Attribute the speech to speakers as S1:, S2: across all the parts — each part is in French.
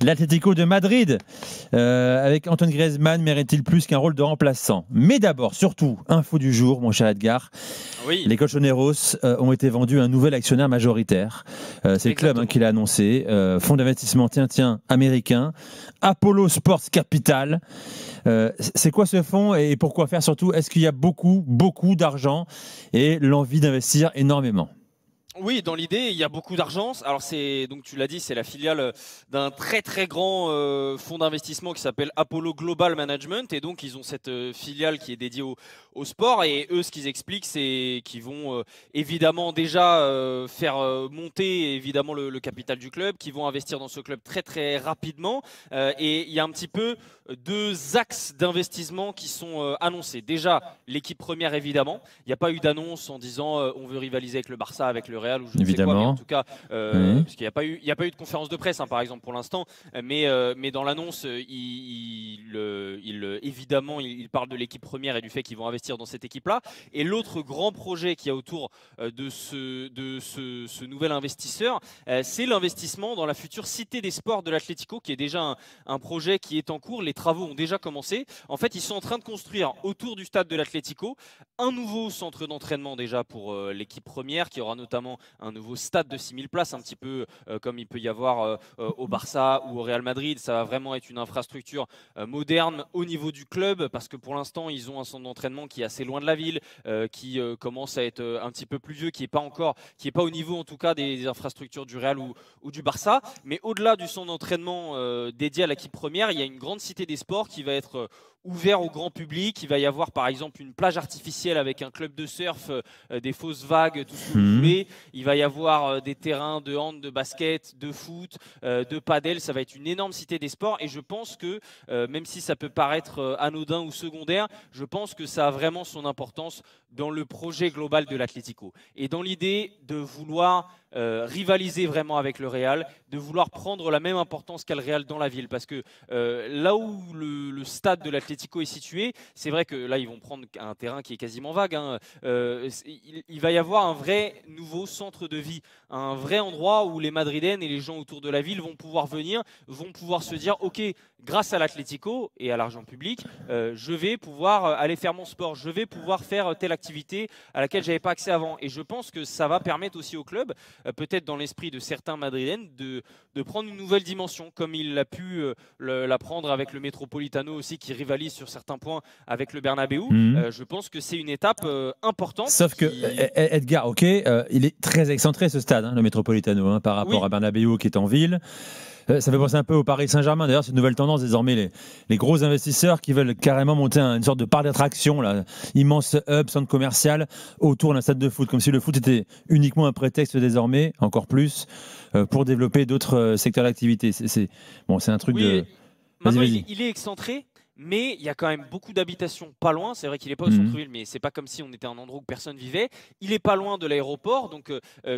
S1: L'Atlético de Madrid, avec Antoine Griezmann, mérite-t-il plus qu'un rôle de remplaçant? Mais d'abord, surtout, info du jour, mon cher Edgar.
S2: Oui.
S1: Les Colchoneros ont été vendus à un nouvel actionnaire majoritaire. C'est le club qui l'a annoncé. Fonds d'investissement, tiens, américain. Apollo Sports Capital. C'est quoi ce fonds et pourquoi faire surtout? Est-ce qu'il y a beaucoup d'argent et l'envie d'investir énormément?
S2: Oui, dans l'idée, il y a beaucoup d'argent. Alors donc tu l'as dit, c'est la filiale d'un très très grand fonds d'investissement qui s'appelle Apollo Global Management, et donc ils ont cette filiale qui est dédiée au sport. Et eux, ce qu'ils expliquent, c'est qu'ils vont évidemment déjà faire monter évidemment le capital du club, qu'ils vont investir dans ce club très très rapidement. Et il y a un petit peu deux axes d'investissement qui sont annoncés. Déjà, l'équipe première, évidemment. Il n'y a pas eu d'annonce en disant on veut rivaliser avec le Barça, avec le Real ou je ne sais quoi, mais en tout cas, parce qu'il n'y a pas eu de conférence de presse, par exemple, pour l'instant. Mais dans l'annonce, évidemment, il parle de l'équipe première et du fait qu'ils vont investir dans cette équipe-là. Et l'autre grand projet qu'il y a autour de ce nouvel investisseur, c'est l'investissement dans la future Cité des Sports de l'Atlético, qui est déjà un projet qui est en cours. Les travaux ont déjà commencé. En fait, ils sont en train de construire autour du stade de l'Atlético un nouveau centre d'entraînement déjà pour l'équipe première, qui aura notamment un nouveau stade de 6000 places, un petit peu comme il peut y avoir au Barça ou au Real Madrid. Ça va vraiment être une infrastructure moderne au niveau du club, parce que pour l'instant, ils ont un centre d'entraînement qui est assez loin de la ville, qui commence à être un petit peu plus vieux, qui n'est pas au niveau en tout cas des infrastructures du Real ou du Barça. Mais au-delà du centre d'entraînement dédié à l'équipe première, il y a une grande cité des sports qui va être ouvert au grand public. Il va y avoir par exemple une plage artificielle avec un club de surf, des fausses vagues, tout ce que vous voulez. Il va y avoir des terrains de hand, de basket, de foot, de padel. Ça va être une énorme cité des sports, et je pense que même si ça peut paraître anodin ou secondaire, je pense que ça a vraiment son importance dans le projet global de l'Atlético. Et dans l'idée de vouloir rivaliser vraiment avec le Real, de vouloir prendre la même importance qu'a le Real dans la ville, parce que là où le stade de l'Atlético est situé, c'est vrai que là ils vont prendre un terrain qui est quasiment vague, il va y avoir un vrai nouveau centre de vie, un vrai endroit où les Madrilènes et les gens autour de la ville vont pouvoir venir, vont pouvoir se dire ok, grâce à l'Atlético et à l'argent public, je vais pouvoir aller faire mon sport, je vais pouvoir faire telle activité à laquelle j'avais pas accès avant. Et je pense que ça va permettre aussi au club, peut-être dans l'esprit de certains Madrilènes, de prendre une nouvelle dimension, comme il a pu la prendre avec le Metropolitano aussi, qui rivalise sur certains points avec le Bernabéu. Je pense que c'est une étape importante.
S1: Sauf que Edgar, il est très excentré ce stade, le Metropolitano, par rapport à Bernabéu qui est en ville. Ça fait penser un peu au Paris Saint-Germain. D'ailleurs, c'est une nouvelle tendance désormais. Les gros investisseurs qui veulent carrément monter une sorte de parc d'attraction, immense hub, centre commercial autour d'un stade de foot, comme si le foot était uniquement un prétexte désormais, encore plus, pour développer d'autres secteurs d'activité. C'est un truc de...
S2: Vas-y. Il est excentré. Mais il y a quand même beaucoup d'habitations pas loin. C'est vrai qu'il n'est pas au centre-ville, mais c'est pas comme si on était un endroit où personne vivait. Il est pas loin de l'aéroport, donc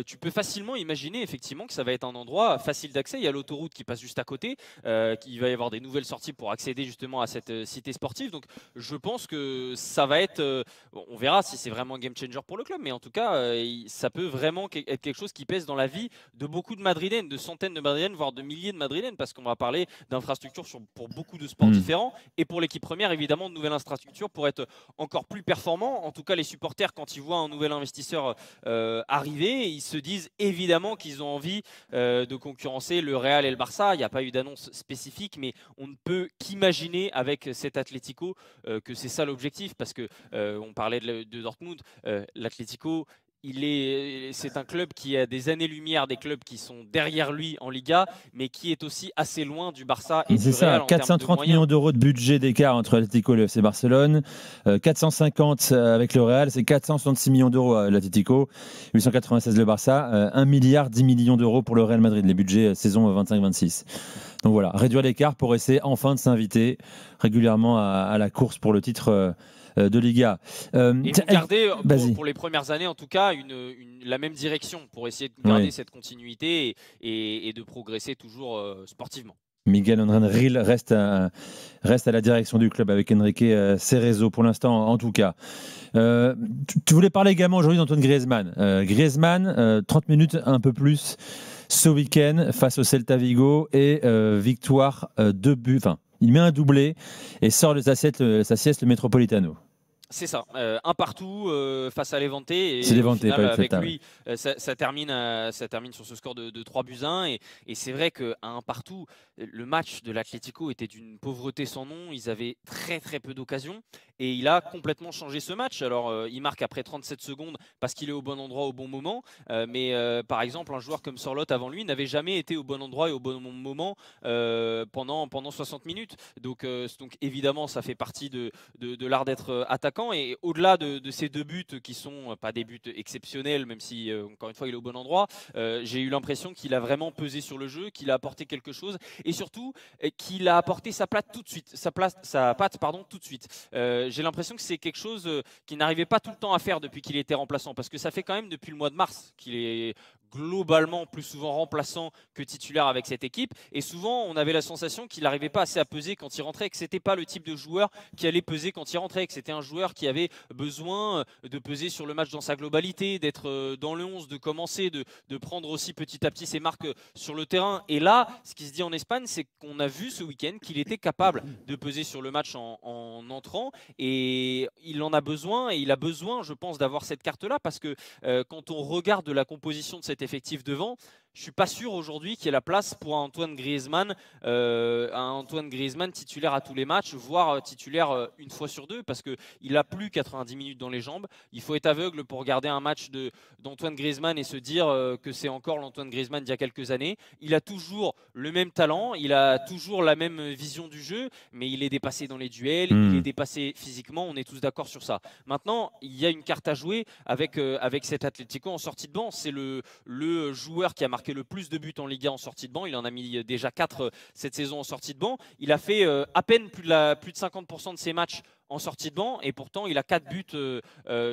S2: tu peux facilement imaginer effectivement que ça va être un endroit facile d'accès. Il y a l'autoroute qui passe juste à côté. Il va y avoir des nouvelles sorties pour accéder justement à cette cité sportive. Donc je pense que ça va être... on verra si c'est vraiment un game changer pour le club, mais en tout cas, ça peut vraiment être quelque chose qui pèse dans la vie de beaucoup de Madrilènes, de centaines de Madrilènes, voire de milliers de Madrilènes, parce qu'on va parler d'infrastructures pour beaucoup de sports différents. Et pour l'équipe première, évidemment, de nouvelles infrastructures pour être encore plus performants. En tout cas, les supporters, quand ils voient un nouvel investisseur arriver, ils se disent évidemment qu'ils ont envie de concurrencer le Real et le Barça. Il n'y a pas eu d'annonce spécifique, mais on ne peut qu'imaginer avec cet Atlético que c'est ça l'objectif, parce que on parlait de Dortmund, l'Atlético... c'est un club qui a des années-lumière des clubs qui sont derrière lui en Liga, mais qui est aussi assez loin du Barça et du Real.
S1: 430 millions d'euros de budget d'écart entre l'Atlético et le FC Barcelone, 450 avec le Real, c'est 466 millions d'euros à l'Atlético, 896 le Barça, 1 milliard 10 millions d'euros pour le Real Madrid, les budgets saison 25-26. Donc voilà, réduire l'écart pour essayer enfin de s'inviter régulièrement à la course pour le titre de Liga.
S2: Et garder, pour les premières années en tout cas, la même direction pour essayer de garder cette continuité et de progresser toujours sportivement.
S1: Miguel André reste à la direction du club avec Enrique Cerezo pour l'instant en tout cas. Tu voulais parler également aujourd'hui d'Antoine Griezmann. Griezmann, 30 minutes, un peu plus. ce week-end face au Celta Vigo et victoire 2 buts. Enfin, il met un doublé et sort de sa sieste le Metropolitano.
S2: C'est ça, un partout face à Levante et
S1: c'est Levante,
S2: au final,
S1: pas
S2: avec
S1: Celta,
S2: lui, ça termine sur ce score de 3-1 et c'est vrai qu'à un partout, le match de l'Atlético était d'une pauvreté sans nom, ils avaient très très peu d'occasions et il a complètement changé ce match. Alors il marque après 37 secondes parce qu'il est au bon endroit au bon moment, mais par exemple un joueur comme Sorloth avant lui n'avait jamais été au bon endroit et au bon moment pendant 60 minutes. Donc évidemment ça fait partie de l'art d'être attaquant. Et au-delà de ces 2 buts qui sont pas des buts exceptionnels, même si encore une fois il est au bon endroit, j'ai eu l'impression qu'il a vraiment pesé sur le jeu, qu'il a apporté quelque chose et surtout qu'il a apporté sa patte tout de suite. Tout de suite. J'ai l'impression que c'est quelque chose qu'il n'arrivait pas tout le temps à faire depuis qu'il était remplaçant, parce que ça fait quand même depuis le mois de mars qu'il est globalement plus souvent remplaçant que titulaire avec cette équipe et souvent on avait la sensation qu'il n'arrivait pas assez à peser quand il rentrait, que c'était pas le type de joueur qui allait peser quand il rentrait, que c'était un joueur qui avait besoin de peser sur le match dans sa globalité, d'être dans le 11, de commencer, de prendre aussi petit à petit ses marques sur le terrain. Et là, ce qui se dit en Espagne, c'est qu'on a vu ce week-end qu'il était capable de peser sur le match en entrant et il en a besoin et il a besoin, je pense, d'avoir cette carte-là parce que quand on regarde la composition de cette effectif devant, je ne suis pas sûr aujourd'hui qu'il y ait la place pour un Antoine Griezmann titulaire à tous les matchs, voire titulaire une fois sur 2, parce qu'il n'a plus 90 minutes dans les jambes. Il faut être aveugle pour regarder un match d'Antoine Griezmann et se dire que c'est encore l'Antoine Griezmann d'il y a quelques années. Il a toujours le même talent, il a toujours la même vision du jeu, mais il est dépassé dans les duels, il est dépassé physiquement, on est tous d'accord sur ça. Maintenant, il y a une carte à jouer avec cet Atlético en sortie de banc. C'est le joueur qui a marqué le plus de buts en Liga en sortie de banc. Il en a mis déjà 4 cette saison en sortie de banc. Il a fait à peine plus de 50% de ses matchs en sortie de banc et pourtant il a 4 buts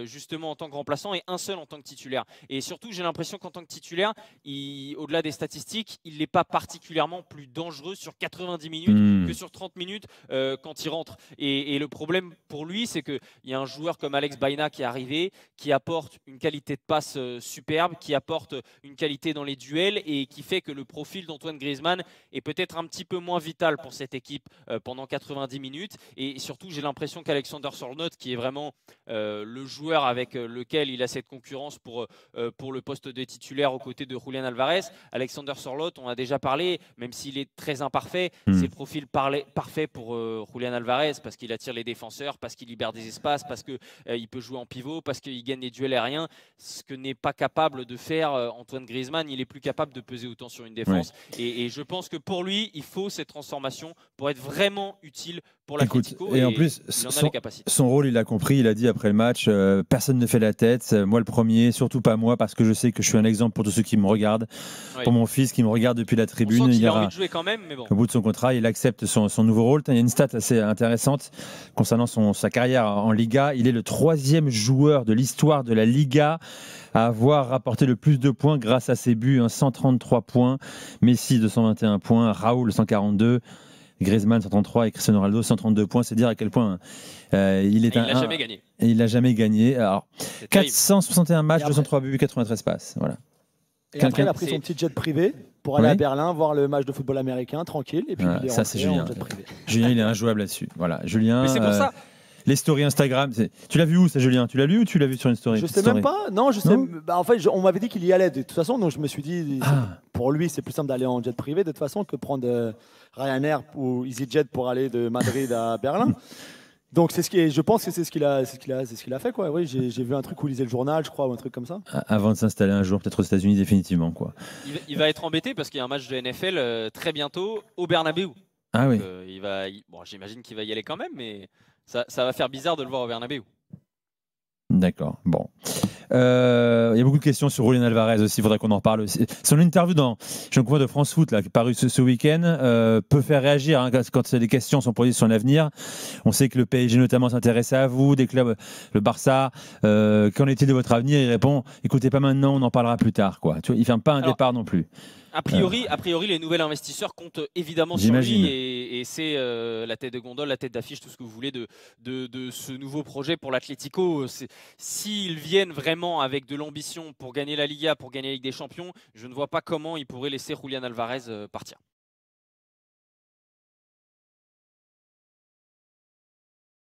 S2: justement en tant que remplaçant et un seul en tant que titulaire. Et surtout j'ai l'impression qu'en tant que titulaire, au-delà des statistiques, il n'est pas particulièrement plus dangereux sur 90 minutes que sur 30 minutes quand il rentre. Et le problème pour lui, c'est qu'il y a un joueur comme Alex Baena qui est arrivé, qui apporte une qualité de passe superbe, qui apporte une qualité dans les duels et qui fait que le profil d'Antoine Griezmann est peut-être un petit peu moins vital pour cette équipe pendant 90 minutes. Et surtout j'ai l'impression qu'Alexander Sorloth, qui est vraiment le joueur avec lequel il a cette concurrence pour le poste de titulaire aux côtés de Julián Alvarez. Alexander Sorloth, on a déjà parlé, même s'il est très imparfait, c'est le profil parfait pour Julián Alvarez parce qu'il attire les défenseurs, parce qu'il libère des espaces, parce qu'il peut jouer en pivot, parce qu'il gagne des duels aériens, ce que n'est pas capable de faire Antoine Griezmann. Il est plus capable de peser autant sur une défense. Ouais. Et je pense que pour lui, il faut cette transformation pour être vraiment utile pour l'Atlético.
S1: Et en plus, son rôle, il l'a compris, il a dit après le match, personne ne fait la tête, moi le premier, surtout pas moi, parce que je sais que je suis un exemple pour tous ceux qui me regardent, pour mon fils qui me regarde depuis la tribune.
S2: Il a envie de jouer quand même, mais bon.
S1: Au bout de son contrat, il accepte son nouveau rôle. Il y a une stat assez intéressante concernant sa carrière en Liga. Il est le 3e joueur de l'histoire de la Liga à avoir rapporté le plus de points grâce à ses buts, 133 points, Messi 221 points, Raúl 142, Griezmann 133 et Cristiano Ronaldo 132 points. C'est dire à quel point il
S2: l'a jamais gagné.
S1: Et il l'a jamais gagné. Alors 461 matchs, après, 203 buts, 93 passes. Voilà.
S3: Et après, il a pris son petit jet privé pour aller à Berlin voir le match de football américain tranquille. Et puis il est
S1: ça c'est Julien. Julien, il est injouable là-dessus. Voilà, Julien.
S2: Mais c'est pour ça.
S1: Les stories Instagram, tu l'as vu où ça, Julien? Tu l'as lu ou tu l'as vu sur une story?
S3: Je sais même pas. Non, je sais. Bah, en fait, on m'avait dit qu'il y allait de toute façon, donc je me suis dit, pour lui, c'est plus simple d'aller en jet privé de toute façon que prendre Ryanair ou EasyJet pour aller de Madrid à Berlin. Donc je pense que c'est ce qu'il a fait quoi. Oui, j'ai vu un truc où il lisait le journal, je crois, ou un truc comme ça.
S1: Avant de s'installer un jour peut-être aux États-Unis définitivement quoi.
S2: Il va être embêté parce qu'il y a un match de NFL très bientôt au Bernabéu.
S1: Ah oui.
S2: Bon, j'imagine qu'il va y aller quand même, mais ça va faire bizarre de le voir au Bernabéu.
S1: D'accord. Bon. Il y a beaucoup de questions sur Julián Alvarez aussi, il faudrait qu'on en reparle aussi. Son interview dans Jean Couvert de France Foot, là, qui est paru ce week-end, peut faire réagir quand les questions sont posées sur l'avenir. On sait que le PSG notamment s'intéressait à vous, des clubs, le Barça. Qu'en est-il de votre avenir? Il répond, écoutez, pas maintenant, on en parlera plus tard. Quoi. Tu vois, il ne ferme pas un départ non plus.
S2: A priori, les nouveaux investisseurs comptent évidemment sur lui et c'est la tête de gondole, la tête d'affiche, tout ce que vous voulez de ce nouveau projet pour l'Atlético. S'ils viennent vraiment avec de l'ambition pour gagner la Liga, pour gagner la Ligue des Champions, je ne vois pas comment ils pourraient laisser Julián Álvarez partir.